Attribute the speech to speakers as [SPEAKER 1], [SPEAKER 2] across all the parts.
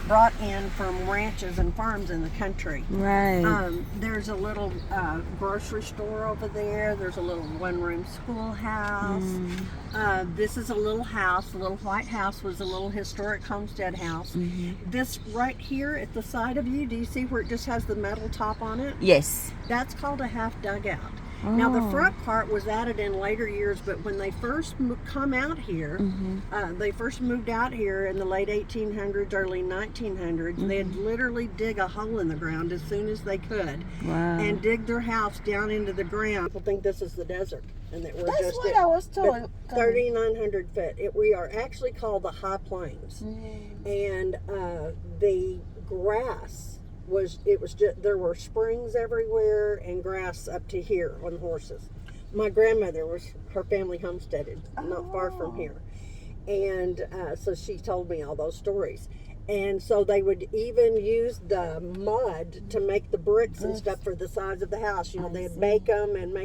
[SPEAKER 1] brought in from ranches and farms in the country.
[SPEAKER 2] Right.
[SPEAKER 1] There's a little grocery store over there. There's a little one-room schoolhouse. This is a little house. The little white house was a little historic homestead house. This right here at the side of you, do you see where it just has the metal top on it?
[SPEAKER 2] Yes.
[SPEAKER 1] That's called a half dugout. Now the front part was added in later years, but when they first come out here, they first moved out here in the late 1800s, early 1900s. They'd literally dig a hole in the ground as soon as they could, and dig their house down into the ground. People think this is the desert, and that we're
[SPEAKER 2] That's
[SPEAKER 1] just
[SPEAKER 2] what I was told.
[SPEAKER 1] 3,900 feet. We are actually called the High Plains, and the grass. There were springs everywhere and grass up to here on horses. My grandmother her family homesteaded not far from here, and so she told me all those stories. And so they would even use the mud to make the bricks and stuff for the sides of the house. You know, they'd bake them, and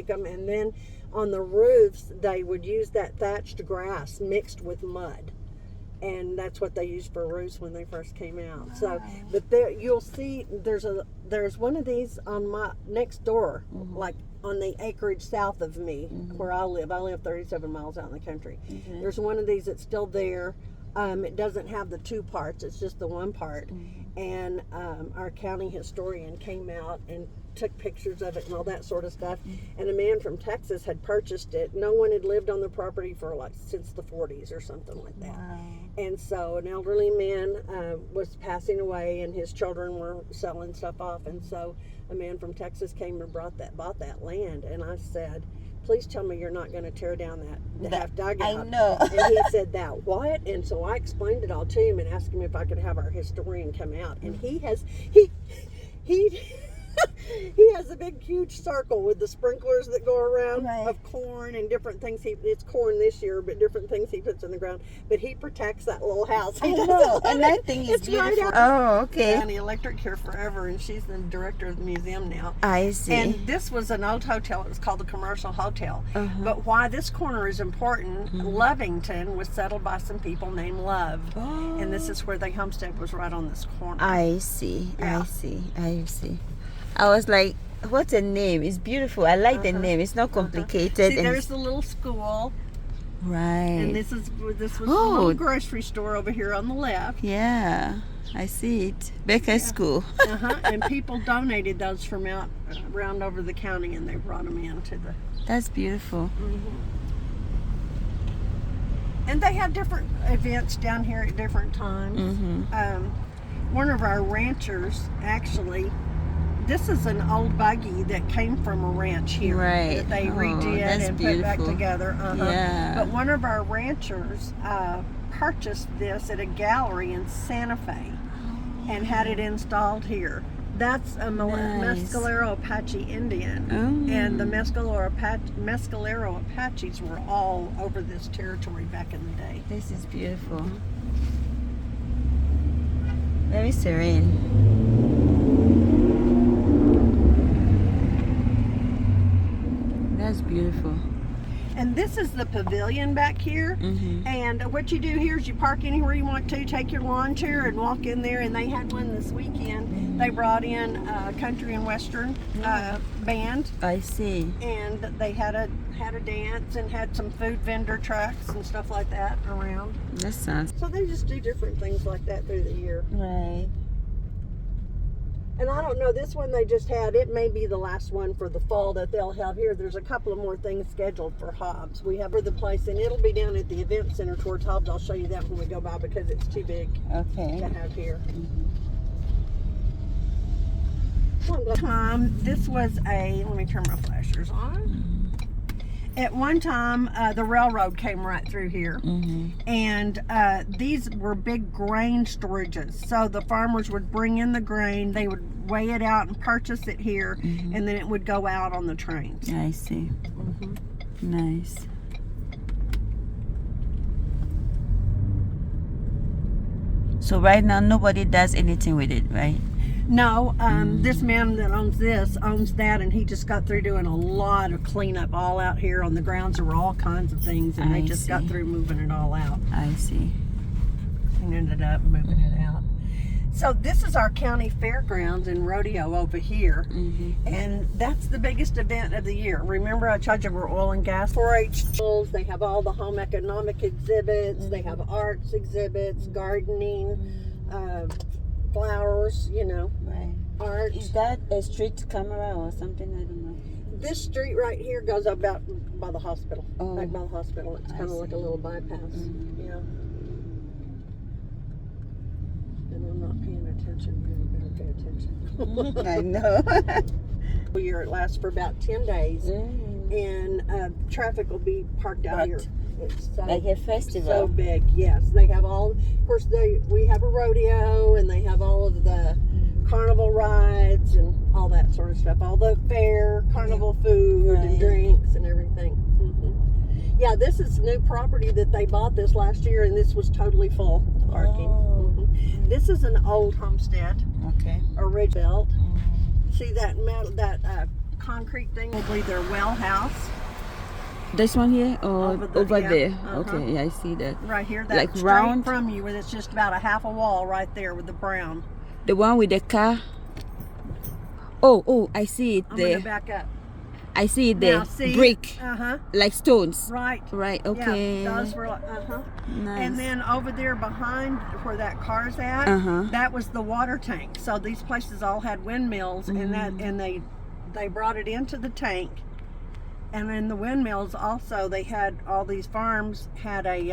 [SPEAKER 1] then on the roofs they would use that thatched grass mixed with mud. And that's what they used for roofs when they first came out. So, but there you'll see there's one of these on my next door, like on the acreage south of me where I live. I live 37 miles out in the country. There's one of these that's still there. It doesn't have the two parts; it's just the one part. And our county historian came out and took pictures of it and all that sort of stuff. And a man from Texas had purchased it. No one had lived on the property for since the 40s or something like that. And so an elderly man was passing away, and his children were selling stuff off. And so a man from Texas came and bought that land. And I said, please tell me you're not going to tear down that half dugout.
[SPEAKER 2] I know.
[SPEAKER 1] And he said, that what? And so I explained it all to him and asked him if I could have our historian come out. And he has a big, huge circle with the sprinklers that go around of corn and different things. It's corn this year, but different things he puts in the ground. But he protects that little house.
[SPEAKER 2] I know, and that thing is beautiful.
[SPEAKER 1] Right
[SPEAKER 2] okay.
[SPEAKER 1] County Electric here forever, and she's the director of the museum now.
[SPEAKER 2] I see.
[SPEAKER 1] And this was an old hotel. It was called the Commercial Hotel. But why this corner is important, Lovington was settled by some people named Love. And this is where the homestead was, right on this corner.
[SPEAKER 2] I see. I see. I was like, what's a name? It's beautiful. I like the name. It's not complicated.
[SPEAKER 1] See, there's the little school.
[SPEAKER 2] Right.
[SPEAKER 1] And this was the little grocery store over here on the left.
[SPEAKER 2] Yeah, I see it. Baker School.
[SPEAKER 1] And people donated those from around over the county, and they brought them into the...
[SPEAKER 2] That's beautiful.
[SPEAKER 1] And they have different events down here at different times. One of our ranchers, actually... This is an old buggy that came from a ranch here that they redid and put back together. But one of our ranchers purchased this at a gallery in Santa Fe and had it installed here. That's a Mescalero Apache Indian, and the Mescalero Apaches were all over this territory back in the day.
[SPEAKER 2] This is beautiful. Very serene. That's beautiful.
[SPEAKER 1] And this is the pavilion back here. And what you do here is you park anywhere you want to, take your lawn chair and walk in there. And they had one this weekend. They brought in a country and western band.
[SPEAKER 2] I see.
[SPEAKER 1] And they had a dance and had some food vendor trucks and stuff like that around.
[SPEAKER 2] That sounds...
[SPEAKER 1] So they just do different things like that through the year.
[SPEAKER 2] Right.
[SPEAKER 1] And I don't know, this one they just had, it may be the last one for the fall that they'll have here. There's a couple of more things scheduled for Hobbs. We have the place, and it'll be down at the event center towards Hobbs. I'll show you that when we go by because it's too big to have here. This was let me turn my flashers on. At one time, the railroad came right through here, and these were big grain storages. So the farmers would bring in the grain, they would weigh it out and purchase it here, and then it would go out on the trains.
[SPEAKER 2] I see. Nice. So right now, nobody does anything with it, right?
[SPEAKER 1] No, this man that owns that, and he just got through doing a lot of cleanup all out here on the grounds. There were all kinds of things, and they just got through moving it all out.
[SPEAKER 2] I see.
[SPEAKER 1] cleaning it up and moving it out. So this is our county fairgrounds and rodeo over here. And that's the biggest event of the year. Remember I told you we're oil and gas. 4-H schools, they have all the home economic exhibits, they have arts exhibits, gardening, flowers, you know, art.
[SPEAKER 2] Is that a street camera or something? I don't know.
[SPEAKER 1] This street right here goes about by the hospital. Back by the hospital. It's kind of like a little bypass. Yeah. And I'm not paying attention. You better pay attention.
[SPEAKER 2] I know.
[SPEAKER 1] Year it lasts for about 10 days, and traffic will be parked out here. It's so,
[SPEAKER 2] like a festival.
[SPEAKER 1] So big, yes. They have all. Of course, we have a rodeo, and they have all of the carnival rides and all that sort of stuff. All the fair, carnival food and drinks and everything. Yeah, this is new property that they bought this last year, and this was totally full parking. This is an old homestead.
[SPEAKER 2] Okay.
[SPEAKER 1] Original. See that metal, that concrete thing will be their well house.
[SPEAKER 2] This one here or over
[SPEAKER 1] yeah.
[SPEAKER 2] there? Okay, yeah, I see that.
[SPEAKER 1] Right here, that
[SPEAKER 2] like
[SPEAKER 1] straight
[SPEAKER 2] round
[SPEAKER 1] from you, and it's just about a half a wall right there with the brown.
[SPEAKER 2] The one with the car. Oh, I see it
[SPEAKER 1] I'm
[SPEAKER 2] there.
[SPEAKER 1] gonna back up.
[SPEAKER 2] I see it there.
[SPEAKER 1] Now, see?
[SPEAKER 2] Brick.
[SPEAKER 1] Uh-huh.
[SPEAKER 2] Like stones.
[SPEAKER 1] Right.
[SPEAKER 2] Right. Okay.
[SPEAKER 1] Yeah, those were like,
[SPEAKER 2] Nice.
[SPEAKER 1] And then over there behind where that car's at, that was the water tank. So these places all had windmills, and they brought it into the tank. And in the windmills also, they had all these farms had a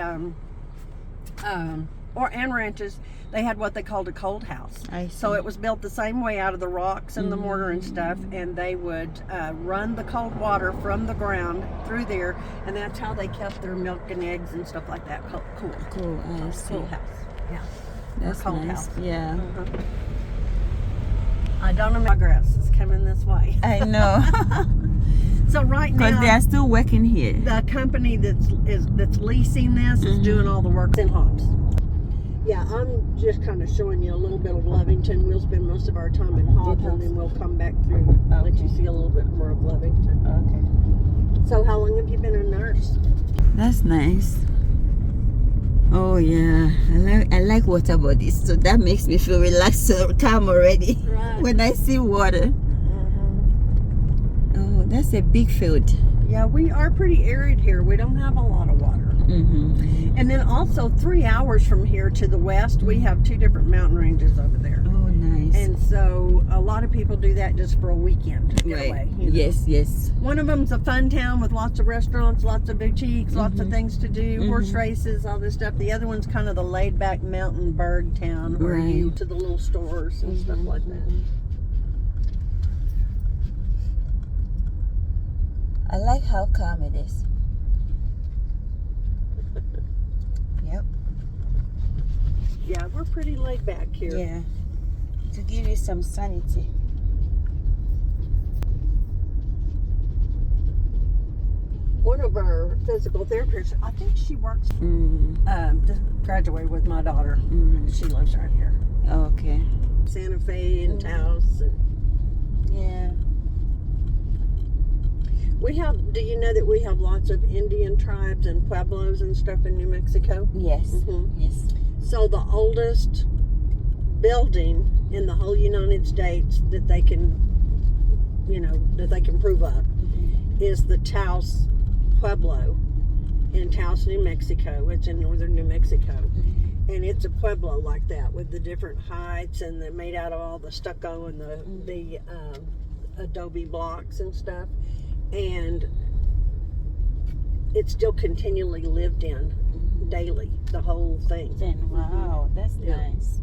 [SPEAKER 1] and ranches. They had what they called a cold house.
[SPEAKER 2] I see.
[SPEAKER 1] So it was built the same way out of the rocks and the mortar and stuff, and they would run the cold water from the ground through there, and that's how they kept their milk and eggs and stuff like that cool.
[SPEAKER 2] Cool. I see.
[SPEAKER 1] Cool house. Yeah.
[SPEAKER 2] That's
[SPEAKER 1] cold
[SPEAKER 2] nice.
[SPEAKER 1] house.
[SPEAKER 2] Yeah.
[SPEAKER 1] I don't know. Progress is coming this way.
[SPEAKER 2] I know.
[SPEAKER 1] So right now,
[SPEAKER 2] Because they are still working here.
[SPEAKER 1] the company that's leasing this is doing all the work in Hobbs. Yeah, I'm just kind of showing you a little bit of Lovington. We'll spend most of our time in Hobbs, and then we'll come back through, let you see a little bit more of Lovington.
[SPEAKER 2] Okay.
[SPEAKER 1] So how long have you been a nurse?
[SPEAKER 2] That's nice. Oh yeah, I like water bodies, so that makes me feel relaxed, so calm already.
[SPEAKER 1] Right.
[SPEAKER 2] When I see water. Oh, that's a big field.
[SPEAKER 1] Yeah, we are pretty arid here. We don't have a lot of water. And then also 3 hours from here to the west, we have 2 different mountain ranges over there.
[SPEAKER 2] Oh, nice.
[SPEAKER 1] And so a lot of people do that just for a weekend getaway. You know?
[SPEAKER 2] Yes.
[SPEAKER 1] One of them's a fun town with lots of restaurants, lots of boutiques, lots of things to do, horse races, all this stuff. The other one's kind of the laid-back mountain bird town where you to the little stores and stuff like that.
[SPEAKER 2] I like how calm it is. Yep.
[SPEAKER 1] Yeah, we're pretty laid back here.
[SPEAKER 2] Yeah. To give you some sanity.
[SPEAKER 1] One of our physical therapists, I think she works, just graduated with my daughter. She lives right here.
[SPEAKER 2] Okay.
[SPEAKER 1] Santa Fe and Taos. And
[SPEAKER 2] Yeah.
[SPEAKER 1] we have, do you know that we have lots of Indian tribes and Pueblos and stuff in New Mexico?
[SPEAKER 2] Yes. Yes.
[SPEAKER 1] So the oldest building in the whole United States that they can, prove up is the Taos Pueblo in Taos, New Mexico. It's in northern New Mexico. And it's a pueblo like that with the different heights, and they're made out of all the stucco and the adobe blocks and stuff. And it's still continually lived in daily, the whole thing.
[SPEAKER 2] Wow, that's nice.